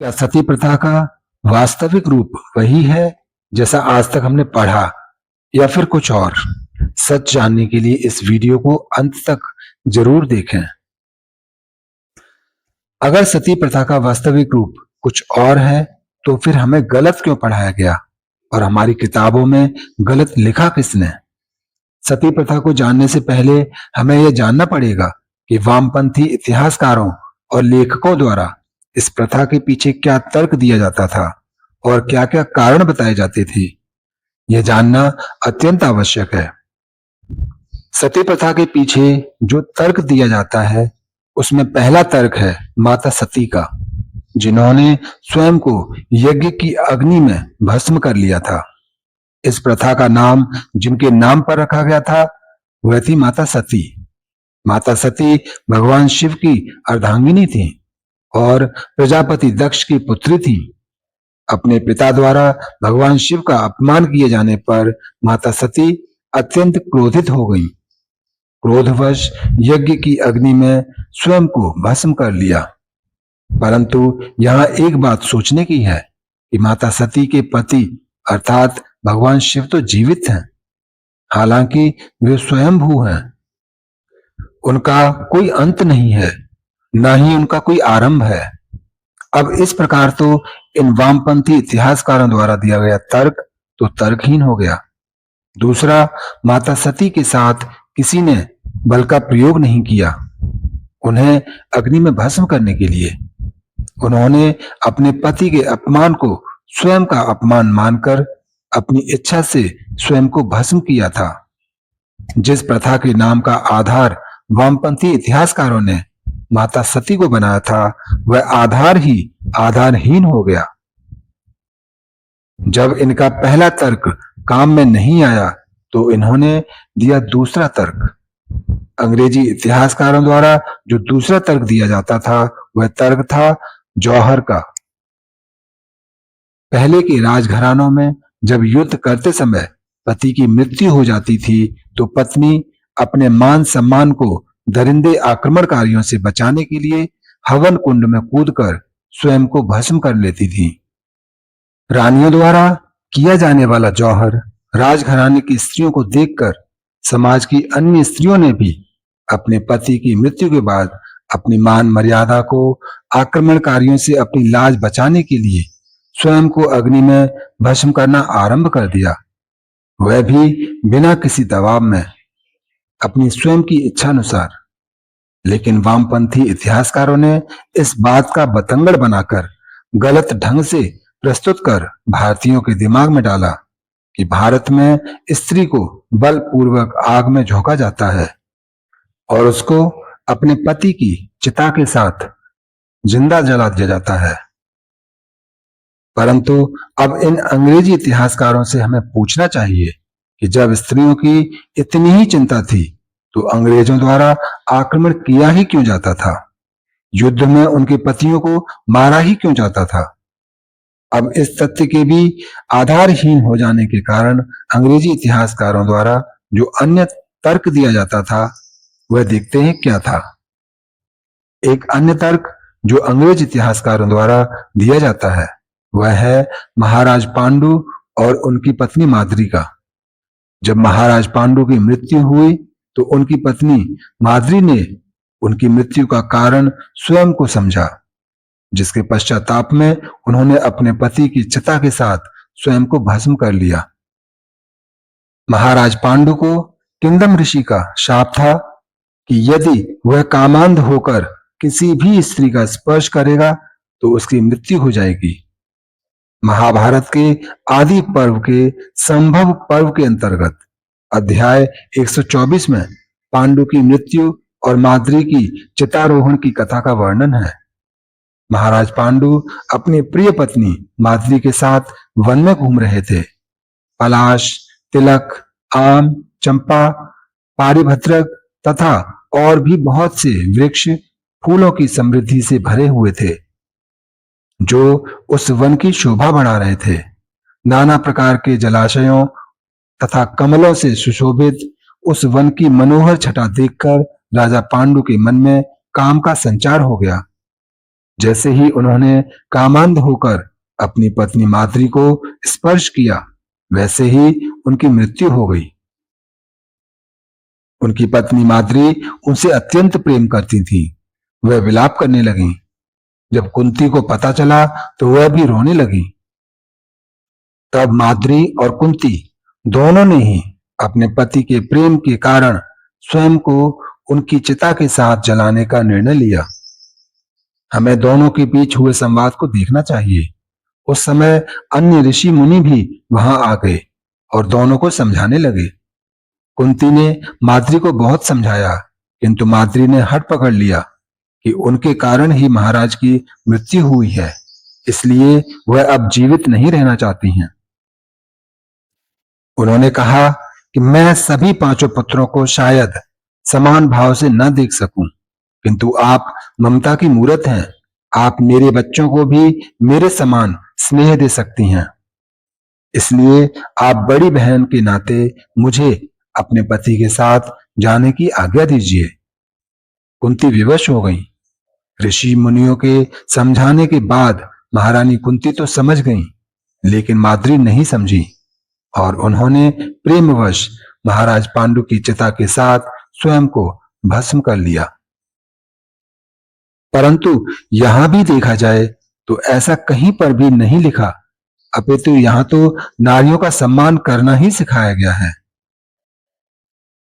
क्या सती प्रथा का वास्तविक रूप वही है जैसा आज तक हमने पढ़ा, या फिर कुछ और? सच जानने के लिए इस वीडियो को अंत तक जरूर देखें। अगर सती प्रथा का वास्तविक रूप कुछ और है, तो फिर हमें गलत क्यों पढ़ाया गया और हमारी किताबों में गलत लिखा किसने? सती प्रथा को जानने से पहले हमें यह जानना पड़ेगा कि वामपंथी इतिहासकारों और लेखकों द्वारा इस प्रथा के पीछे क्या तर्क दिया जाता था और क्या-क्या कारण बताए जाते थे। यह जानना अत्यंत आवश्यक है। सती प्रथा के पीछे जो तर्क दिया जाता है, उसमें पहला तर्क है माता सती का, जिन्होंने स्वयं को यज्ञ की अग्नि में भस्म कर लिया था। इस प्रथा का नाम जिनके नाम पर रखा गया था, वह थी माता सती। माता सती भगवान शिव की अर्धांगिनी थी और प्रजापति दक्ष की पुत्री थी। अपने पिता द्वारा भगवान शिव का अपमान किए जाने पर माता सती अत्यंत क्रोधित हो गई। क्रोधवश यज्ञ की अग्नि में स्वयं को भस्म कर लिया। परंतु यहाँ एक बात सोचने की है कि माता सती के पति अर्थात भगवान शिव तो जीवित हैं, हालांकि वे स्वयंभू हैं। उनका कोई अंत नहीं है, न ही उनका कोई आरंभ है। अब इस प्रकार तो इन वामपंथी इतिहासकारों द्वारा दिया गया तर्क तो तर्कहीन हो गया। दूसरा, माता सती के साथ किसी ने बल का प्रयोग नहीं किया उन्हें अग्नि में भस्म करने के लिए। उन्होंने अपने पति के अपमान को स्वयं का अपमान मानकर अपनी इच्छा से स्वयं को भस्म किया था। जिस प्रथा के नाम का आधार वामपंथी इतिहासकारों ने माता सती को बनाया था, वह आधार ही आधारहीन हो गया। जब इनका पहला तर्क काम में नहीं आया, तो इन्होंने दिया दूसरा तर्क। अंग्रेजी इतिहासकारों द्वारा जो दूसरा तर्क दिया जाता था, वह तर्क था जौहर का। पहले के राजघरानों में जब युद्ध करते समय पति की मृत्यु हो जाती थी, तो पत्नी अपने मान सम्मान को दरिंदे आक्रमणकारियों से बचाने के लिए हवन कुंड में कूदकर स्वयं को भस्म कर लेती थी। रानियों द्वारा किया जाने वाला जौहर राजघराने की स्त्रियों को देखकर समाज की अन्य स्त्रियों ने भी अपने पति की मृत्यु के बाद अपनी मान मर्यादा को आक्रमणकारियों से अपनी लाज बचाने के लिए स्वयं को अग्नि में भस्म करना आरंभ कर दिया, वह भी बिना किसी दबाव में, अपनी स्वयं की इच्छा अनुसार। लेकिन वामपंथी इतिहासकारों ने इस बात का बतंगड़ बनाकर गलत ढंग से प्रस्तुत कर भारतीयों के दिमाग में डाला कि भारत में स्त्री को बलपूर्वक आग में झोंका जाता है और उसको अपने पति की चिता के साथ जिंदा जला दिया जाता है। परंतु अब इन अंग्रेजी इतिहासकारों से हमें पूछना चाहिए कि जब स्त्रियों की इतनी ही चिंता थी, तो अंग्रेजों द्वारा आक्रमण किया ही क्यों जाता था? युद्ध में उनके पतियों को मारा ही क्यों जाता था? अब इस तथ्य के भी आधारहीन हो जाने के कारण अंग्रेजी इतिहासकारों द्वारा जो अन्य तर्क दिया जाता था, वह देखते हैं क्या था। एक अन्य तर्क जो अंग्रेज इतिहासकारों द्वारा दिया जाता है, वह है महाराज पांडु और उनकी पत्नी माद्री का। जब महाराज पांडु की मृत्यु हुई, तो उनकी पत्नी माद्री ने उनकी मृत्यु का कारण स्वयं को समझा, जिसके पश्चाताप में उन्होंने अपने पति की चिता के साथ स्वयं को भस्म कर लिया। महाराज पांडु को किंदम ऋषि का शाप था कि यदि वह कामांध होकर किसी भी स्त्री का स्पर्श करेगा, तो उसकी मृत्यु हो जाएगी। महाभारत के आदि पर्व के संभव पर्व के अंतर्गत अध्याय 124 में पांडु की मृत्यु और माद्री की चितारोहण की कथा का वर्णन है। महाराज पांडु अपनी प्रिय पत्नी माद्री के साथ वन में घूम रहे थे। पलाश, तिलक, आम, चंपा, पारिभद्रक तथा और भी बहुत से वृक्ष फूलों की समृद्धि से भरे हुए थे, जो उस वन की शोभा बढ़ा रहे थे। नाना प्रकार के जलाशयों तथा कमलों से सुशोभित उस वन की मनोहर छटा देखकर राजा पांडु के मन में काम का संचार हो गया। जैसे ही उन्होंने कामांध होकर अपनी पत्नी माद्री को स्पर्श किया, वैसे ही उनकी मृत्यु हो गई। उनकी पत्नी माद्री उनसे अत्यंत प्रेम करती थी। वह विलाप करने लगी। जब कुंती को पता चला तो वह भी रोने लगी। तब माद्री और कुंती दोनों ने ही अपने पति के प्रेम के कारण स्वयं को उनकी चिता के साथ जलाने का निर्णय लिया। हमें दोनों के बीच हुए संवाद को देखना चाहिए। उस समय अन्य ऋषि मुनि भी वहां आ गए और दोनों को समझाने लगे। कुंती ने माद्री को बहुत समझाया, किंतु माद्री ने हट पकड़ लिया कि उनके कारण ही महाराज की मृत्यु हुई है, इसलिए वह अब जीवित नहीं रहना चाहती हैं। उन्होंने कहा कि मैं सभी पांचों पुत्रों को शायद समान भाव से न देख सकूं, किंतु आप ममता की मूरत हैं। आप मेरे बच्चों को भी मेरे समान स्नेह दे सकती हैं, इसलिए आप बड़ी बहन के नाते मुझे अपने पति के साथ जाने की आज्ञा दीजिए। कुंती विवश हो गई। ऋषि मुनियों के समझाने के बाद महारानी कुंती तो समझ गई, लेकिन माद्री नहीं समझी और उन्होंने प्रेमवश महाराज पांडु की चिता के साथ स्वयं को भस्म कर लिया। परंतु यहां भी देखा जाए तो ऐसा कहीं पर भी नहीं लिखा, अपितु यहां तो नारियों का सम्मान करना ही सिखाया गया है।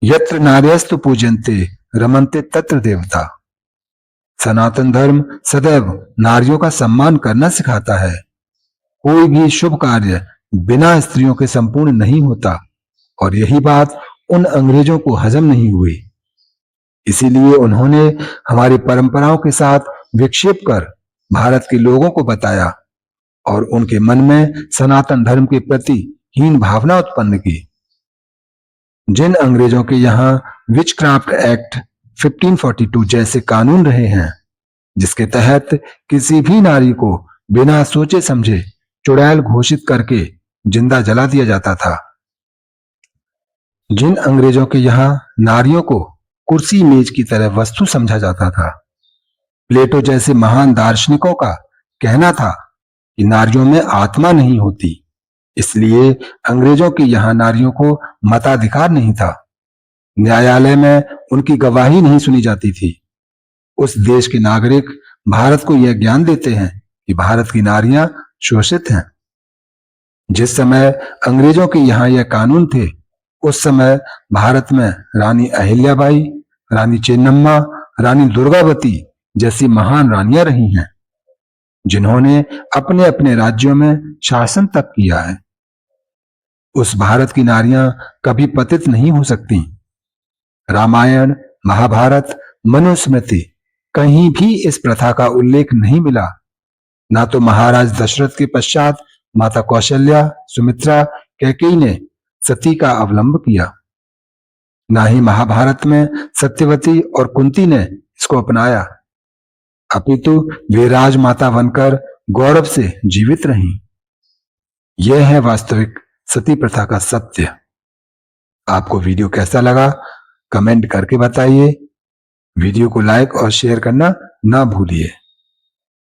यत्र नार्यस्तु पूजन्ते रमन्ते तत्र देवता। सनातन धर्म सदैव नारियों का सम्मान करना सिखाता है। कोई भी शुभ कार्य बिना स्त्रियों के संपूर्ण नहीं होता, और यही बात उन अंग्रेजों को हजम नहीं हुई। इसीलिए उन्होंने हमारी परंपराओं के साथ विक्षेप कर भारत के लोगों को बताया और उनके मन में सनातन धर्म के प्रति हीन भावना उत्पन्न की। जिन अंग्रेजों के यहाँ विचक्राफ्ट एक्ट 1542 जैसे कानून रहे हैं, जिसके तहत किसी भी नारी को बिना सोचे समझे चुड़ैल घोषित करके जिंदा जला दिया जाता था, जिन अंग्रेजों के यहाँ नारियों को कुर्सी मेज की तरह वस्तु समझा जाता था, प्लेटो जैसे महान दार्शनिकों का कहना था कि नारियों में आत्मा नहीं होती, इसलिए अंग्रेजों के यहाँ नारियों को मताधिकार नहीं था। न्यायालय में उनकी गवाही नहीं सुनी जाती थी। उस देश के नागरिक भारत को यह ज्ञान देते हैं कि भारत की नारियां शोषित हैं। जिस समय अंग्रेजों के यहाँ यह कानून थे, उस समय भारत में रानी अहिल्याबाई, रानी चेन्नम्मा, रानी दुर्गावती जैसी महान रानियां रही हैं, जिन्होंने अपने अपने राज्यों में शासन तक किया है। उस भारत की नारियां कभी पतित नहीं हो सकती। रामायण, महाभारत, मनुस्मृति कहीं भी इस प्रथा का उल्लेख नहीं मिला। ना तो महाराज दशरथ के पश्चात माता कौशल्या, सुमित्रा, कैकेयी ने सती का अवलंब किया, ना ही महाभारत में सत्यवती और कुंती ने इसको अपनाया, अपितु वे राजमाता बनकर गौरव से जीवित रहीं। यह है वास्तविक सती प्रथा का सत्य। आपको वीडियो कैसा लगा कमेंट करके बताइए। वीडियो को लाइक और शेयर करना ना भूलिए।